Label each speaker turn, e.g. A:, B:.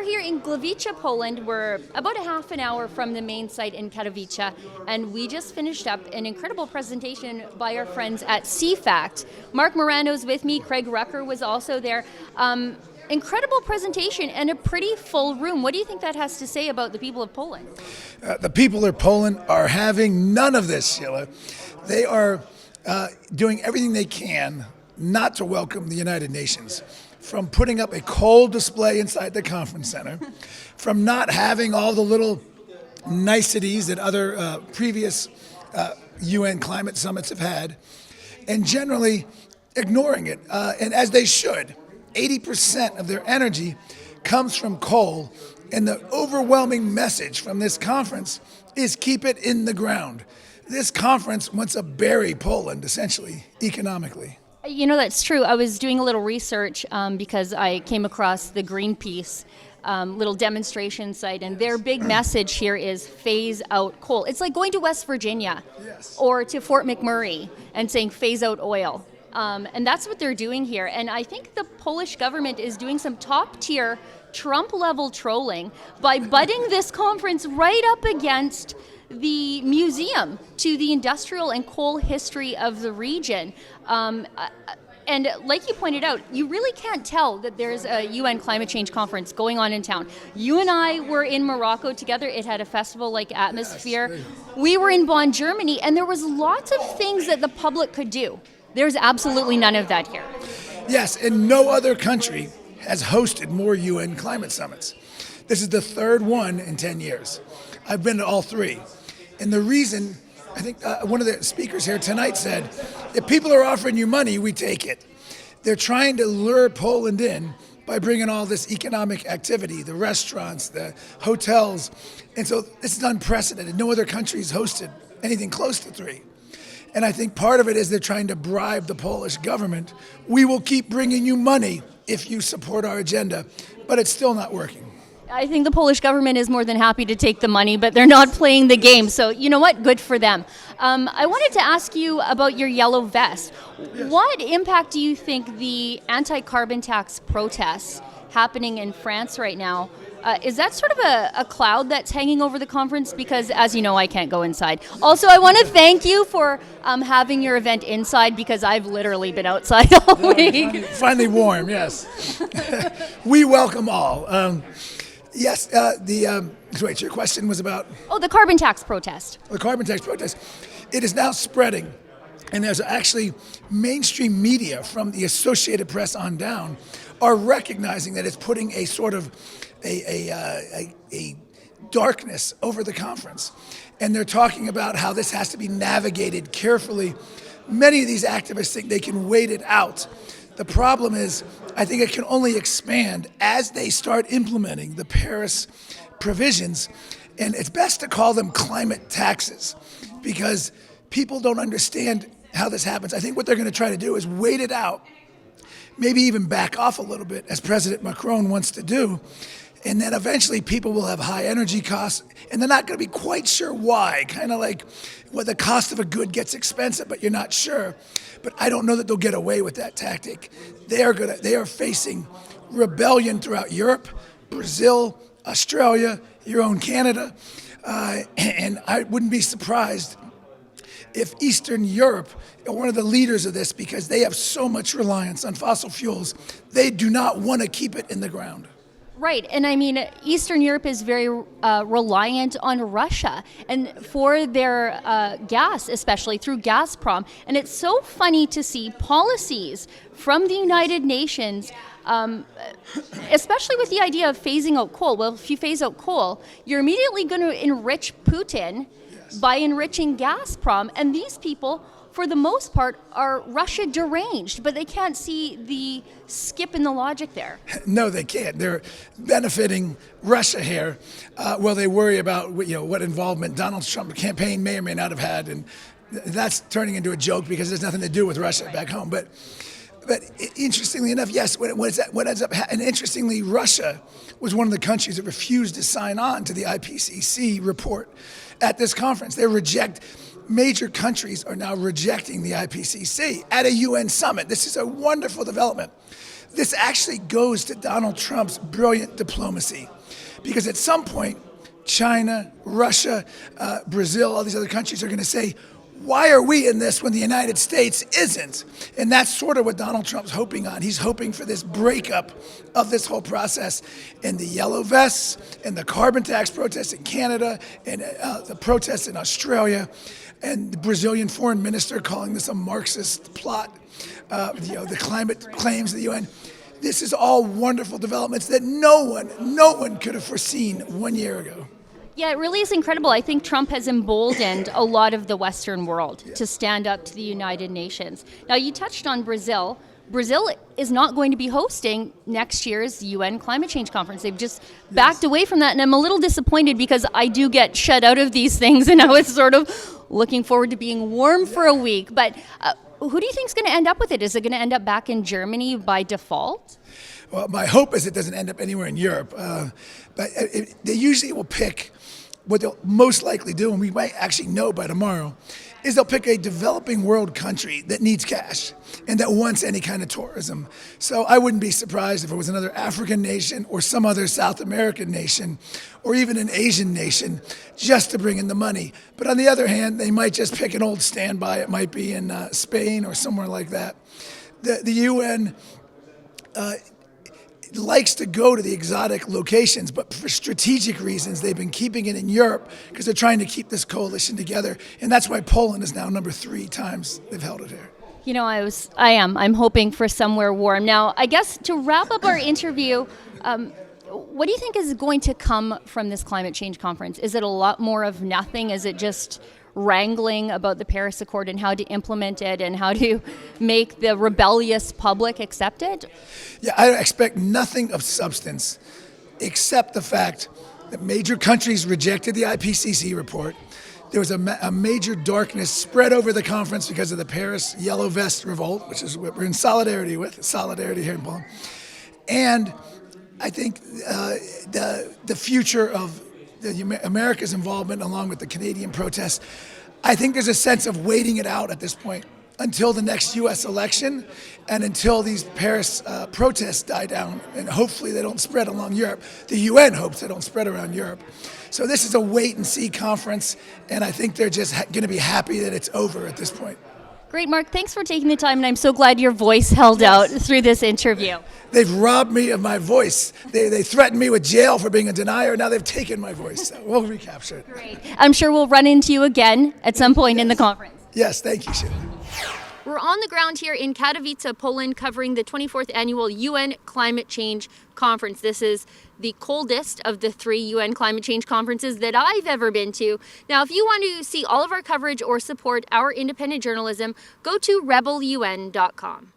A: we're here in Gliwice, Poland. We're about a half an hour from the main site in Katowice, and we just finished up an incredible presentation by our friends at CFACT. Mark Morano's with me, Craig Rucker was also there. Incredible presentation and a pretty full room. What do you think that has to say about the people of Poland?
B: The people of Poland are having none of this, Sheila. They are doing everything they can not to welcome the United Nations, from putting up a cold display inside the conference center, from not having all the little niceties that other previous UN climate summits have had, and generally ignoring it, and as they should. 80% of their energy comes from coal, and the overwhelming message from this conference is keep it in the ground. This conference wants to bury Poland, essentially, economically.
A: You know, that's true. I was doing a little research because I came across the Greenpeace little demonstration site, and their big message here is phase out coal. It's like going to West Virginia or to Fort McMurray and saying phase out oil. And that's what they're doing here. And I think the Polish government is doing some top-tier Trump-level trolling by butting this conference right up against the museum to the industrial and coal history of the region. And like you pointed out, you really can't tell that there's a UN climate change conference going on in town. You and I were in Morocco together. It had a festival-like atmosphere. We were in Bonn, Germany, and there was lots of things that the public could do. There's absolutely none of that here.
B: Yes, and no other country has hosted more UN climate summits. This is the third one in 10 years. I've been to all three. And the reason, I think one of the speakers here tonight said, if people are offering you money, we take it. They're trying to lure Poland in by bringing all this economic activity, the restaurants, the hotels. And so this is unprecedented. No other country's hosted anything close to three. And I think part of it is they're trying to bribe the Polish government. We will keep bringing you money if you support our agenda, but it's still not working.
A: I think the Polish government is more than happy to take the money, but they're not playing the game. So you know what? Good for them. I wanted to ask you about your yellow vest. Yes. What impact do you think the anti-carbon tax protests happening in France right now, is that sort of a cloud that's hanging over the conference? Because, as you know, I can't go inside. Also, I want to thank you for having your event inside, because I've literally been outside all week.
B: Finally warm, yes. We welcome all. Yes, wait, your question was about?
A: Oh, the carbon tax protest.
B: The carbon tax protest. It is now spreading, and there's actually mainstream media from the Associated Press on down are recognizing that it's putting a sort of a darkness over the conference. And they're talking about how this has to be navigated carefully. Many of these activists think they can wait it out. The problem is, I think it can only expand as they start implementing the Paris provisions. And it's best to call them climate taxes, because people don't understand how this happens. I think what they're going to try to do is wait it out, maybe even back off a little bit, as President Macron wants to do. And then eventually people will have high energy costs, and they're not going to be quite sure why. Kind of like when the cost of a good gets expensive, but you're not sure. But I don't know that they'll get away with that tactic. They are facing rebellion throughout Europe, Brazil, Australia, your own Canada. And I wouldn't be surprised if Eastern Europe are one of the leaders of this, because they have so much reliance on fossil fuels. They do not want to keep it in the ground.
A: Right, and I mean, Eastern Europe is very reliant on Russia, and for their gas, especially through Gazprom. And it's so funny to see policies from the United Nations, especially with the idea of phasing out coal. Well, if you phase out coal, you're immediately going to enrich Putin by enriching Gazprom, and these people, for the most part, are Russia deranged, but they can't see the skip in the logic there.
B: No, they can't. They're benefiting Russia here while they worry about what involvement Donald Trump's campaign may or may not have had, and that's turning into a joke because there's nothing to do with Russia back home. But interestingly enough, yes, what ends up and interestingly, Russia was one of the countries that refused to sign on to the IPCC report at this conference. Major countries are now rejecting the IPCC at a UN summit. This is a wonderful development. This actually goes to Donald Trump's brilliant diplomacy, because at some point, China, Russia, Brazil, all these other countries are going to say, why are we in this when the United States isn't? And that's sort of what Donald Trump's hoping on. He's hoping for this breakup of this whole process. And the yellow vests and the carbon tax protests in Canada and the protests in Australia and the Brazilian foreign minister calling this a Marxist plot, the climate claims of the UN. This is all wonderful developments that no one could have foreseen 1 year ago.
A: Yeah, it really is incredible. I think Trump has emboldened a lot of the Western world to stand up to the United Nations. Now, you touched on Brazil. Brazil is not going to be hosting next year's UN climate change conference. They've just backed away from that, and I'm a little disappointed because I do get shut out of these things, and I was sort of looking forward to being warm for a week. But who do you think is going to end up with it? Is it going to end up back in Germany by default?
B: Well, my hope is it doesn't end up anywhere in Europe. But they usually will pick, what they'll most likely do, and we might actually know by tomorrow, is they'll pick a developing world country that needs cash and that wants any kind of tourism. So I wouldn't be surprised if it was another African nation or some other South American nation or even an Asian nation just to bring in the money. But on the other hand, they might just pick an old standby. It might be in Spain or somewhere like that. The UN likes to go to the exotic locations, but for strategic reasons, they've been keeping it in Europe because they're trying to keep this coalition together. And that's why Poland is now number 3 times they've held it here.
A: You know, I'm hoping for somewhere warm. Now, I guess to wrap up our interview, what do you think is going to come from this climate change conference? Is it a lot more of nothing? Is it just wrangling about the Paris Accord and how to implement it and how to make the rebellious public accept it?
B: Yeah, I expect nothing of substance except the fact that major countries rejected the IPCC report. There was a major darkness spread over the conference because of the Paris Yellow Vest revolt, which is what we're in solidarity with, solidarity here in Poland. And I think the future of America's involvement along with the Canadian protests, I think there's a sense of waiting it out at this point until the next U.S. election and until these Paris protests die down, and hopefully they don't spread along Europe. The UN hopes they don't spread around Europe. So this is a wait-and-see conference, and I think they're just going to be happy that it's over at this point.
A: Great, Mark. Thanks for taking the time, and I'm so glad your voice held out through this interview.
B: They've robbed me of my voice. They threatened me with jail for being a denier. Now they've taken my voice. So we'll recapture it.
A: Great. I'm sure we'll run into you again at some point in the conference.
B: Yes, thank you, Sheila.
A: We're on the ground here in Katowice, Poland, covering the 24th annual UN Climate Change Conference. This is the coldest of the 3 UN climate change conferences that I've ever been to. Now, if you want to see all of our coverage or support our independent journalism, go to rebelun.com.